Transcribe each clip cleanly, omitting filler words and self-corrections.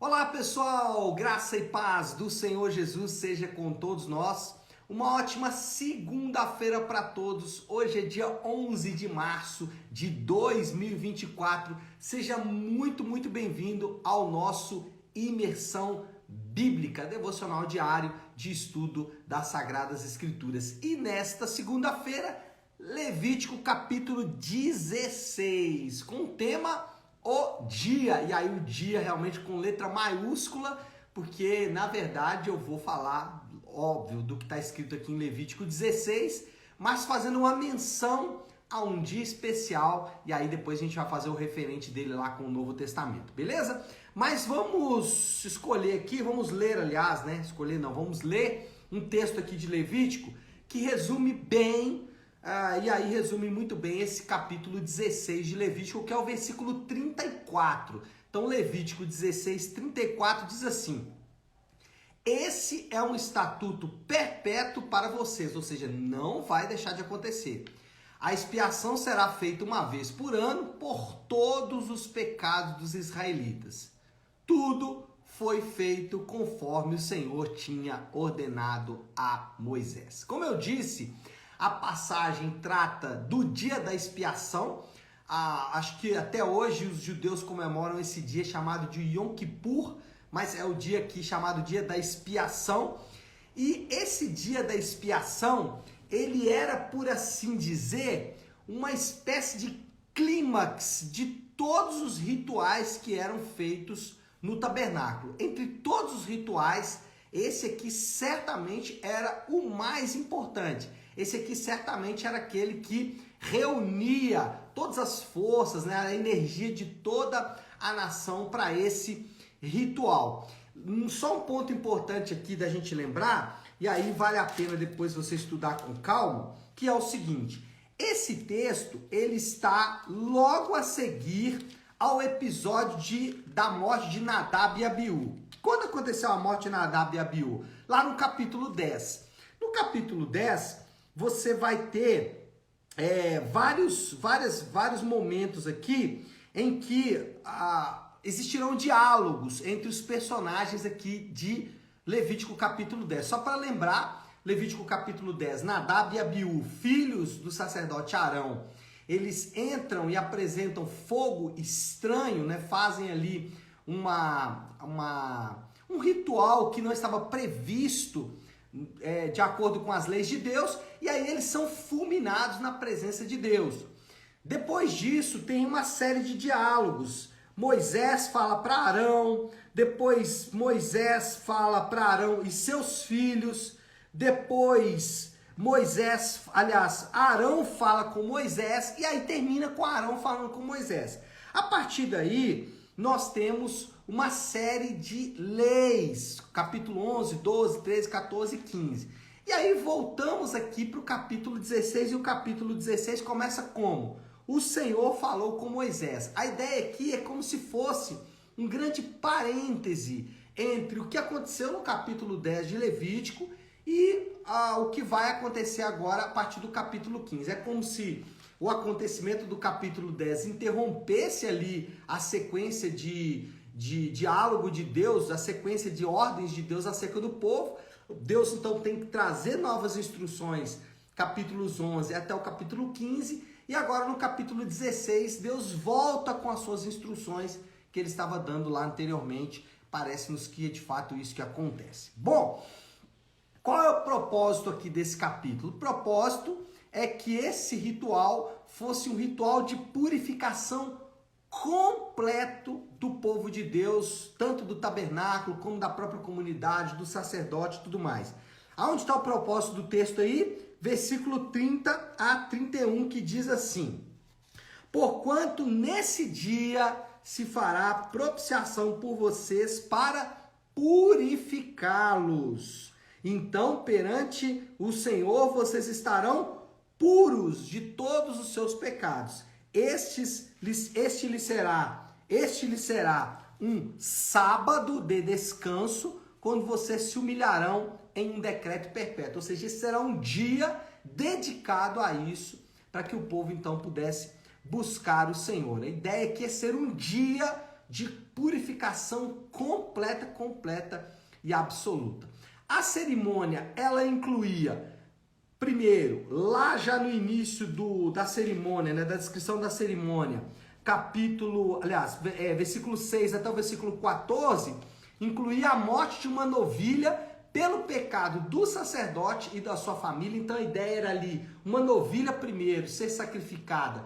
Olá pessoal, graça e paz do Senhor Jesus seja com todos nós. Uma ótima segunda-feira para todos. Hoje é dia 11 de março de 2024. Seja muito bem-vindo ao nosso Imersão Bíblica, devocional diário de estudo das Sagradas Escrituras. E nesta segunda-feira, Levítico capítulo 16, com o tema O Dia. E aí o dia realmente com letra maiúscula, porque na verdade eu vou falar, óbvio, do que está escrito aqui em Levítico 16, mas fazendo uma menção a um dia especial, e aí depois a gente vai fazer o referente dele lá com o Novo Testamento, beleza? Mas vamos escolher aqui, vamos ler, aliás, né? Escolher não, vamos ler um texto aqui de Levítico que resume bem, e aí resume muito bem esse capítulo 16 de Levítico, que é o versículo 34. Então Levítico 16, 34 diz assim: esse é um estatuto perpétuo para vocês, ou seja, não vai deixar de acontecer. A expiação será feita uma vez por ano por todos os pecados dos israelitas. Tudo foi feito conforme o Senhor tinha ordenado a Moisés. Como eu disse, a passagem trata do dia da expiação. Acho que até hoje os judeus comemoram esse dia chamado de Yom Kippur, mas é o dia aqui chamado dia da expiação. E esse dia da expiação, ele era, por assim dizer, uma espécie de clímax de todos os rituais que eram feitos no tabernáculo. Entre todos os rituais, esse aqui certamente era o mais importante. Esse aqui certamente era aquele que reunia todas as forças, né, a energia de toda a nação para esse ritual. Só um ponto importante aqui da gente lembrar, e aí vale a pena depois você estudar com calma, que é o seguinte: esse texto ele está logo a seguir ao episódio da morte de Nadab e Abiú. Quando aconteceu a morte de Nadab e Abiú? Lá no capítulo 10. No capítulo 10, você vai ter vários momentos aqui em que existirão diálogos entre os personagens aqui de Levítico capítulo 10. Só para lembrar, Levítico capítulo 10, Nadab e Abiú, filhos do sacerdote Arão, eles entram e apresentam fogo estranho, né? Fazem ali um ritual que não estava previsto de acordo com as leis de Deus, e aí eles são fulminados na presença de Deus. Depois disso, tem uma série de diálogos. Moisés fala para Arão, depois Moisés fala para Arão e seus filhos, depois Arão fala com Moisés, e aí termina com Arão falando com Moisés. A partir daí, nós temos uma série de leis, capítulo 11, 12, 13, 14 e 15. E aí voltamos aqui para o capítulo 16, e o capítulo 16 começa como? O Senhor falou com Moisés. A ideia aqui é como se fosse um grande parêntese entre o que aconteceu no capítulo 10 de Levítico e o que vai acontecer agora a partir do capítulo 15. É como se o acontecimento do capítulo 10 interrompesse ali a sequência de diálogo de Deus, a sequência de ordens de Deus acerca do povo. Deus então tem que trazer novas instruções, capítulos 11 até o capítulo 15, e agora no capítulo 16 Deus volta com as suas instruções que ele estava dando lá anteriormente. Parece-nos que é de fato isso que acontece. Bom, qual é o propósito aqui desse capítulo? O propósito é que esse ritual fosse um ritual de purificação completo do povo de Deus, tanto do tabernáculo como da própria comunidade, do sacerdote e tudo mais. Aonde está o propósito do texto aí? Versículo 30 a 31, que diz assim: porquanto nesse dia se fará propiciação por vocês para purificá-los. Então, perante o Senhor, vocês estarão puros de todos os seus pecados. Este lhe será um sábado de descanso, quando vocês se humilharão em um decreto perpétuo. Ou seja, esse será um dia dedicado a isso, para que o povo então pudesse buscar o Senhor. A ideia é que ia ser um dia de purificação purificação completa e absoluta. A cerimônia, ela incluía, primeiro, lá já no início da cerimônia, né, da descrição da cerimônia, versículo 6 até o versículo 14, incluía a morte de uma novilha pelo pecado do sacerdote e da sua família. Então a ideia era ali, uma novilha primeiro ser sacrificada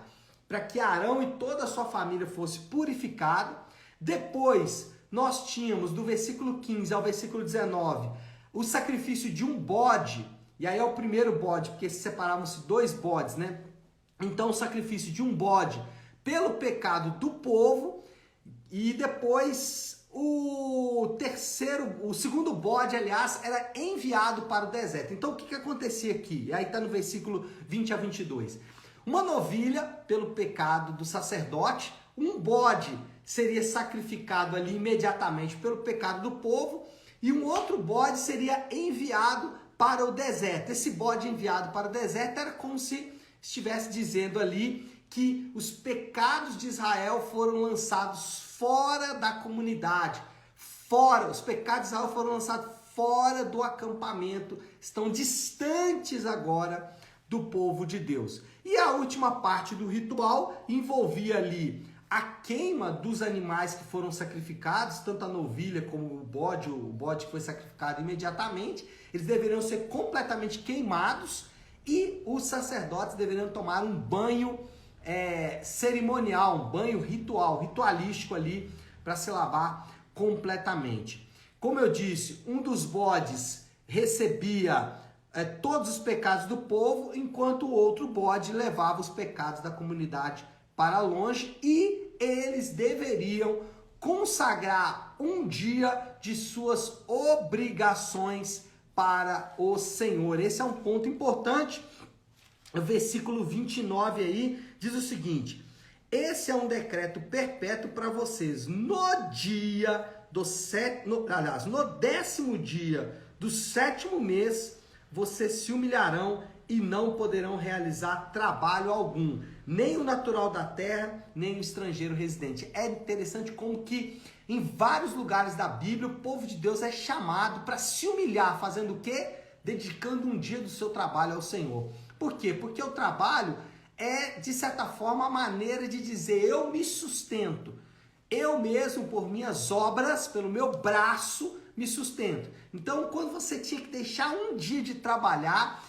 para que Arão e toda a sua família fosse purificado. Depois nós tínhamos do versículo 15 ao versículo 19 o sacrifício de um bode, e aí é o primeiro bode, porque separavam-se 2 bodes, né? Então o sacrifício de um bode pelo pecado do povo, e depois o segundo bode, aliás, era enviado para o deserto. Então o que acontecia aqui? E aí está no versículo 20 a 22. Uma novilha pelo pecado do sacerdote, um bode seria sacrificado ali imediatamente pelo pecado do povo, e um outro bode seria enviado para o deserto. Esse bode enviado para o deserto era como se estivesse dizendo ali que os pecados de Israel foram lançados fora da comunidade, os pecados de Israel foram lançados fora do acampamento, estão distantes agora do povo de Deus. E a última parte do ritual envolvia ali a queima dos animais que foram sacrificados, tanto a novilha como o bode que foi sacrificado imediatamente, eles deveriam ser completamente queimados, e os sacerdotes deveriam tomar um banho cerimonial, um banho ritualístico ali, para se lavar completamente. Como eu disse, um dos bodes recebia todos os pecados do povo, enquanto o outro bode levava os pecados da comunidade para longe, e eles deveriam consagrar um dia de suas obrigações para o Senhor. Esse é um ponto importante. O versículo 29 aí diz o seguinte: esse é um decreto perpétuo para vocês. No 10º dia do 7º mês, vocês se humilharão e não poderão realizar trabalho algum, nem o natural da terra, nem o estrangeiro residente. É interessante como que em vários lugares da Bíblia o povo de Deus é chamado para se humilhar, fazendo o quê? Dedicando um dia do seu trabalho ao Senhor. Por quê? Porque o trabalho é, de certa forma, a maneira de dizer: eu me sustento, eu mesmo, por minhas obras, pelo meu braço, me sustento. Então, quando você tinha que deixar um dia de trabalhar,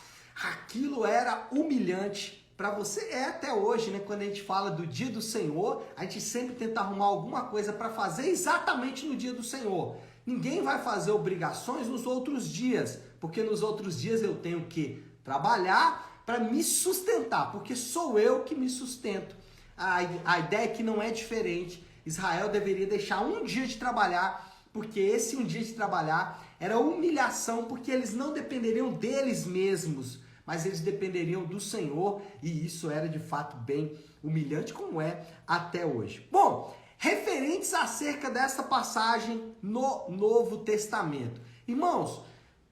aquilo era humilhante para você. É até hoje, né? Quando a gente fala do dia do Senhor, a gente sempre tenta arrumar alguma coisa para fazer exatamente no dia do Senhor. Ninguém vai fazer obrigações nos outros dias, porque nos outros dias eu tenho que trabalhar para me sustentar, porque sou eu que me sustento. A ideia é que não é diferente. Israel deveria deixar um dia de trabalhar, porque esse um dia de trabalhar era humilhação, porque eles não dependeriam deles mesmos, mas eles dependeriam do Senhor, e isso era de fato bem humilhante, como é até hoje. Bom, referentes acerca dessa passagem no Novo Testamento. Irmãos,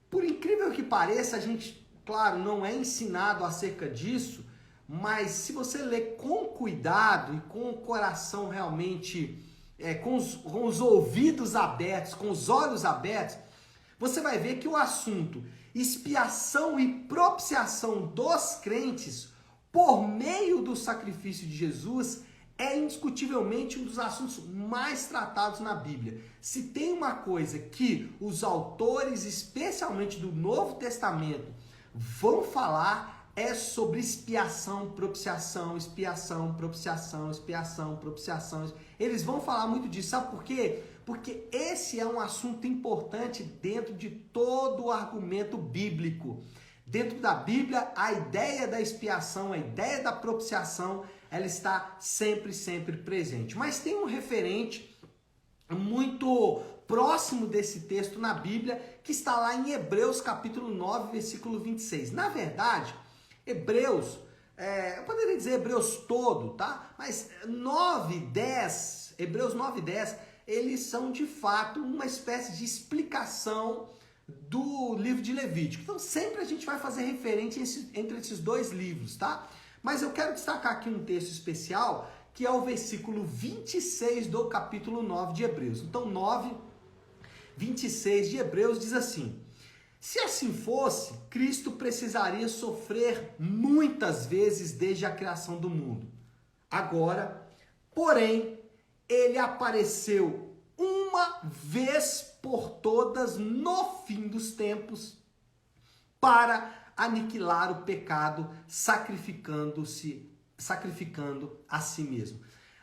por incrível que pareça, a gente, claro, não é ensinado acerca disso, mas se você ler com cuidado e com o coração realmente, com os ouvidos abertos, com os olhos abertos, você vai ver que o assunto expiação e propiciação dos crentes por meio do sacrifício de Jesus é indiscutivelmente um dos assuntos mais tratados na Bíblia. Se tem uma coisa que os autores, especialmente do Novo Testamento, vão falar, é sobre expiação, propiciação, expiação, propiciação, expiação, propiciação. Eles vão falar muito disso. Sabe por quê? Porque esse é um assunto importante dentro de todo o argumento bíblico. Dentro da Bíblia, a ideia da expiação, a ideia da propiciação, ela está sempre presente. Mas tem um referente muito próximo desse texto na Bíblia, que está lá em Hebreus capítulo 9, versículo 26. Na verdade, Hebreus, eu poderia dizer Hebreus todo, tá? Mas 9, 10, Hebreus 9 e 10, eles são de fato uma espécie de explicação do livro de Levítico. Então sempre a gente vai fazer referência entre esses dois livros, tá? Mas eu quero destacar aqui um texto especial que é o versículo 26 do capítulo 9 de Hebreus. Então, 9, 26 de Hebreus diz assim: se assim fosse, Cristo precisaria sofrer muitas vezes desde a criação do mundo. Agora, porém, ele apareceu uma vez por todas no fim dos tempos para aniquilar o pecado, sacrificando a si mesmo.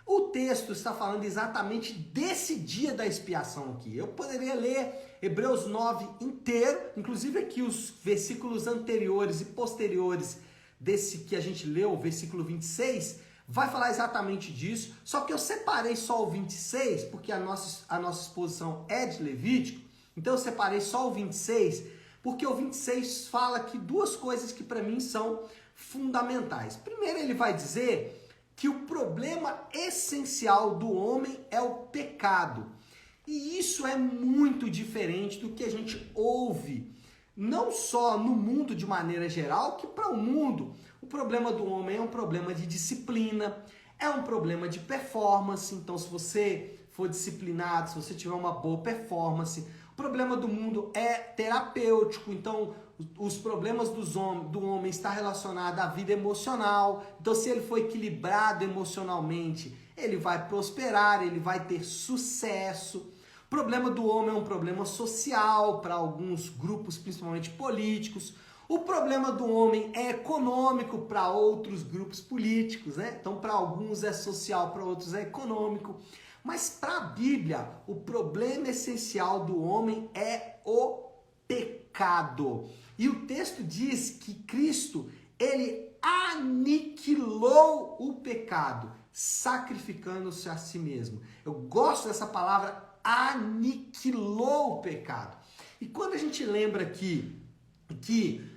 O texto está falando exatamente desse dia da expiação aqui. Eu poderia ler Hebreus 9 inteiro, inclusive aqui os versículos anteriores e posteriores desse que a gente leu, o versículo 26, vai falar exatamente disso, só que eu separei só o 26, porque a nossa exposição é de Levítico, então eu separei só o 26, porque o 26 fala aqui duas coisas que para mim são fundamentais. Primeiro, ele vai dizer que o problema essencial do homem é o pecado. E isso é muito diferente do que a gente ouve, não só no mundo de maneira geral, que para o mundo o problema do homem é um problema de disciplina, é um problema de performance. Então, se você for disciplinado, se você tiver uma boa performance, o problema do mundo é terapêutico. Então, os problemas do homem estão relacionados à vida emocional. Então, se ele for equilibrado emocionalmente, ele vai prosperar, ele vai ter sucesso. O problema do homem é um problema social para alguns grupos, principalmente políticos. O problema do homem é econômico para outros grupos políticos, né? Então, para alguns é social, para outros é econômico. Mas para a Bíblia, o problema essencial do homem é o pecado. E o texto diz que Cristo, ele aniquilou o pecado, sacrificando-se a si mesmo. Eu gosto dessa palavra, aniquilou o pecado. E quando a gente lembra aqui que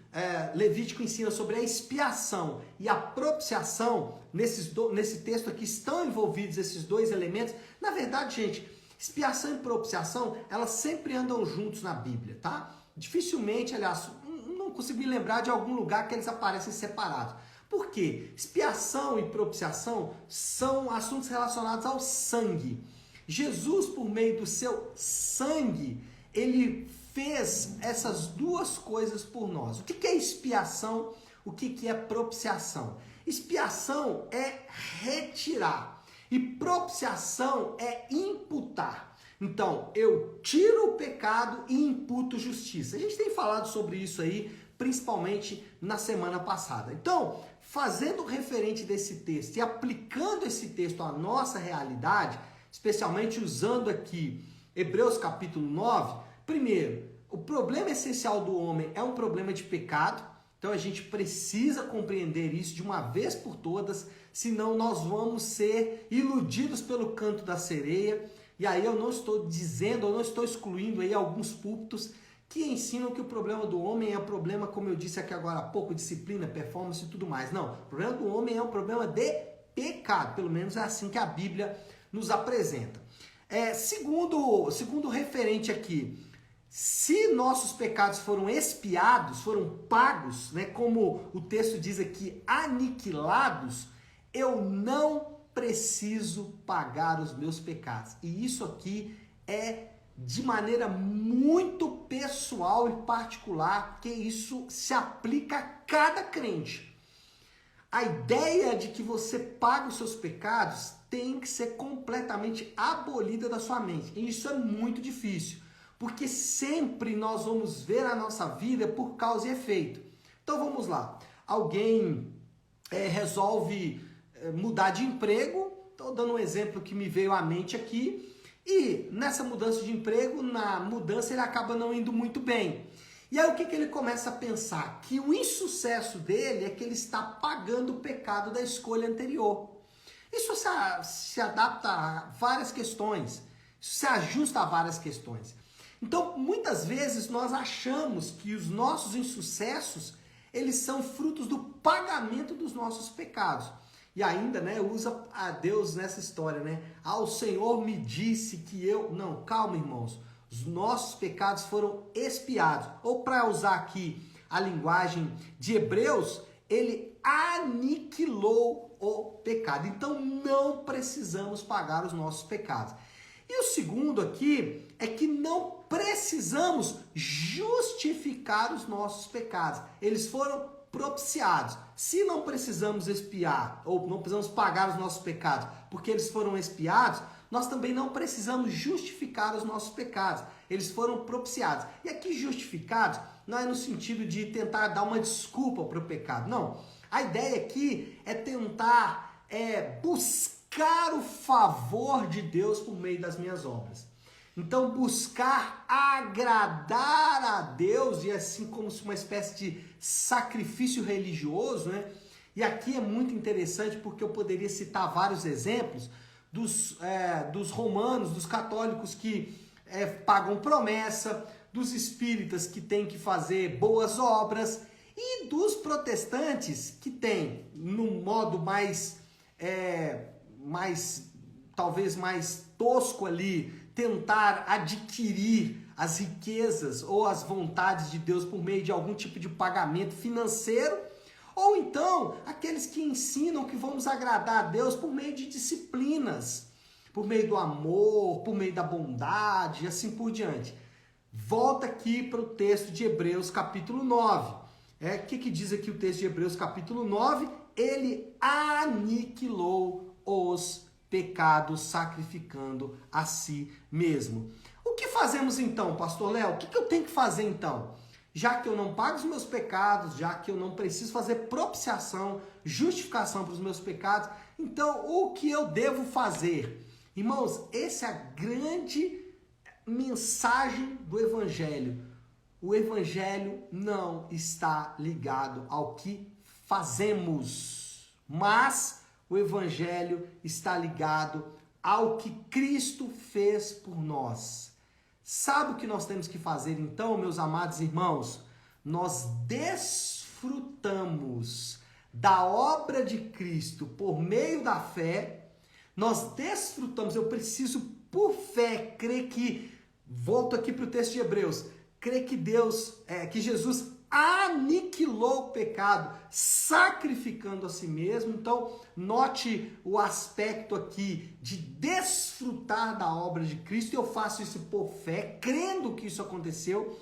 Levítico ensina sobre a expiação e a propiciação, nesse texto aqui estão envolvidos esses dois elementos. Na verdade, gente, expiação e propiciação, elas sempre andam juntos na Bíblia, tá? Dificilmente, aliás, não consigo me lembrar de algum lugar que eles aparecem separados. Por quê? Expiação e propiciação são assuntos relacionados ao sangue. Jesus, por meio do seu sangue, ele fez essas duas coisas por nós. O que é expiação? O que é propiciação? Expiação é retirar e propiciação é imputar. Então, eu tiro o pecado e imputo justiça. A gente tem falado sobre isso aí, principalmente na semana passada. Então, fazendo referente desse texto e aplicando esse texto à nossa realidade, especialmente usando aqui Hebreus capítulo 9, primeiro, o problema essencial do homem é um problema de pecado, então a gente precisa compreender isso de uma vez por todas, senão nós vamos ser iludidos pelo canto da sereia. E aí eu não estou dizendo, eu não estou excluindo aí alguns púlpitos que ensinam que o problema do homem é um problema, como eu disse aqui agora há pouco, disciplina, performance e tudo mais. Não, o problema do homem é um problema de pecado, pelo menos é assim que a Bíblia nos apresenta. Segundo referente aqui, se nossos pecados foram expiados, foram pagos, né, como o texto diz aqui, aniquilados, eu não preciso pagar os meus pecados. E isso aqui é de maneira muito pessoal e particular, porque isso se aplica a cada crente. A ideia de que você paga os seus pecados tem que ser completamente abolida da sua mente. E isso é muito difícil, porque sempre nós vamos ver a nossa vida por causa e efeito. Então vamos lá. Alguém resolve mudar de emprego. Estou dando um exemplo que me veio à mente aqui. E nessa mudança de emprego, na mudança ele acaba não indo muito bem. E aí o que ele começa a pensar? Que o insucesso dele é que ele está pagando o pecado da escolha anterior. Isso se adapta a várias questões. Isso se ajusta a várias questões. Então, muitas vezes nós achamos que os nossos insucessos, eles são frutos do pagamento dos nossos pecados. E ainda, né, usa a Deus nessa história, né? Ah, o Senhor me disse que eu... Não, calma, irmãos. Os nossos pecados foram expiados. Ou para usar aqui a linguagem de Hebreus, ele aniquilou o pecado. Então não precisamos pagar os nossos pecados. E o segundo aqui é que não precisamos justificar os nossos pecados. Eles foram propiciados. Se não precisamos expiar, ou não precisamos pagar os nossos pecados, porque eles foram expiados, nós também não precisamos justificar os nossos pecados. Eles foram propiciados. E aqui justificados não é no sentido de tentar dar uma desculpa para o pecado. Não. A ideia aqui é tentar buscar o favor de Deus por meio das minhas obras. Então, buscar agradar a Deus, e assim como uma espécie de sacrifício religioso, né? E aqui é muito interessante porque eu poderia citar vários exemplos dos romanos, dos católicos que pagam promessa, dos espíritas que têm que fazer boas obras e dos protestantes que têm, num modo talvez mais tosco ali, tentar adquirir as riquezas ou as vontades de Deus por meio de algum tipo de pagamento financeiro, ou então aqueles que ensinam que vamos agradar a Deus por meio de disciplinas, por meio do amor, por meio da bondade e assim por diante. Volta aqui para o texto de Hebreus capítulo 9. O que diz aqui o texto de Hebreus capítulo 9? Ele aniquilou os pecados sacrificando a si mesmo. O que fazemos então, pastor Léo? O que eu tenho que fazer então? Já que eu não pago os meus pecados, já que eu não preciso fazer propiciação, justificação para os meus pecados, então o que eu devo fazer? Irmãos, essa é a grande mensagem do Evangelho. O Evangelho não está ligado ao que fazemos, mas o Evangelho está ligado ao que Cristo fez por nós. Sabe o que nós temos que fazer então, meus amados irmãos? Nós desfrutamos da obra de Cristo por meio da fé. Nós desfrutamos, eu preciso por fé crer que, volto aqui para o texto de Hebreus, crer que que Jesus aniquilou o pecado, sacrificando a si mesmo. Então, note o aspecto aqui de desfrutar da obra de Cristo. Eu faço isso por fé, crendo que isso aconteceu,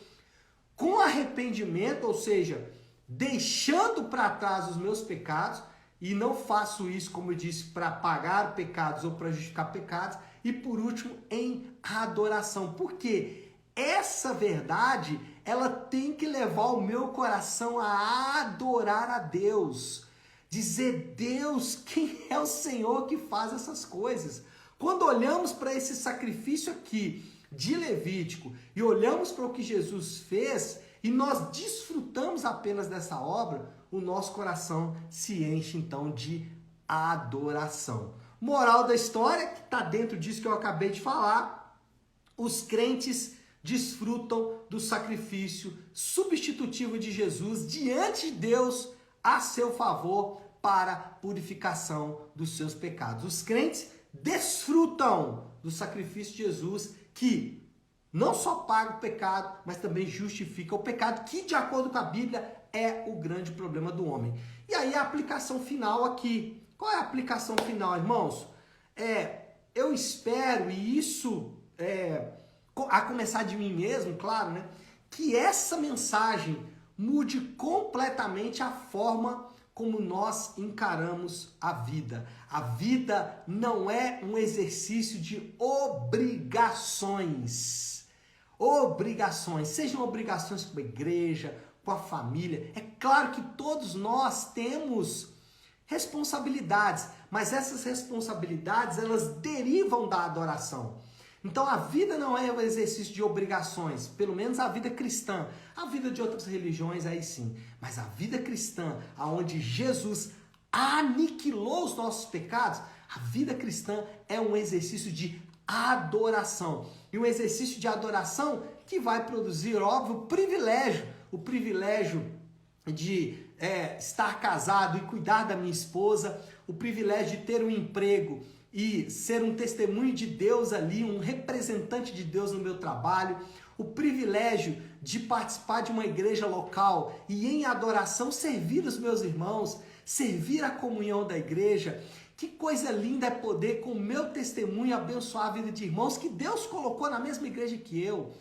com arrependimento, ou seja, deixando para trás os meus pecados, e não faço isso, como eu disse, para pagar pecados ou para justificar pecados. E por último, em adoração. Por quê? Essa verdade, ela tem que levar o meu coração a adorar a Deus. Dizer, Deus, quem é o Senhor que faz essas coisas? Quando olhamos para esse sacrifício aqui de Levítico e olhamos para o que Jesus fez e nós desfrutamos apenas dessa obra, o nosso coração se enche então de adoração. Moral da história, que está dentro disso que eu acabei de falar, os crentes desfrutam do sacrifício substitutivo de Jesus diante de Deus a seu favor para a purificação dos seus pecados. Os crentes desfrutam do sacrifício de Jesus que não só paga o pecado, mas também justifica o pecado, que de acordo com a Bíblia é o grande problema do homem. E aí a aplicação final aqui. Qual é a aplicação final, irmãos? Eu espero, e isso a começar de mim mesmo, claro, né? Que essa mensagem mude completamente a forma como nós encaramos a vida. A vida não é um exercício de obrigações. Obrigações, sejam obrigações com a igreja, com a família. É claro que todos nós temos responsabilidades, mas essas responsabilidades, elas derivam da adoração. Então a vida não é um exercício de obrigações, pelo menos a vida cristã. A vida de outras religiões aí sim, mas a vida cristã, aonde Jesus aniquilou os nossos pecados, a vida cristã é um exercício de adoração. E um exercício de adoração que vai produzir, óbvio, o privilégio de estar casado e cuidar da minha esposa, o privilégio de ter um emprego e ser um testemunho de Deus ali, um representante de Deus no meu trabalho, o privilégio de participar de uma igreja local e em adoração servir os meus irmãos, servir a comunhão da igreja. Que coisa linda é poder, com o meu testemunho, abençoar a vida de irmãos que Deus colocou na mesma igreja que eu.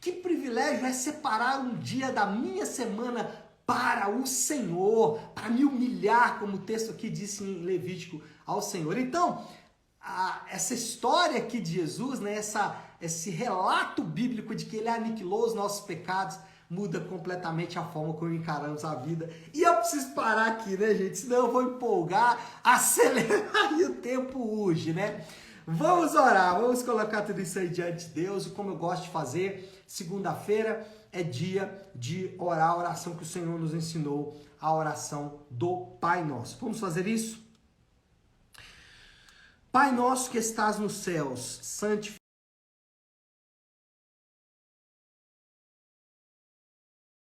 Que privilégio é separar um dia da minha semana para o Senhor, para me humilhar, como o texto aqui disse em Levítico, ao Senhor. Então, essa história aqui de Jesus, né, esse relato bíblico de que ele aniquilou os nossos pecados, muda completamente a forma como encaramos a vida. E eu preciso parar aqui, né, gente? Senão eu vou empolgar, acelerar e o tempo urge, né? Vamos orar, vamos colocar tudo isso aí diante de Deus. E como eu gosto de fazer, segunda-feira é dia de orar a oração que o Senhor nos ensinou, a oração do Pai Nosso. Vamos fazer isso? Pai nosso que estás nos céus, santificado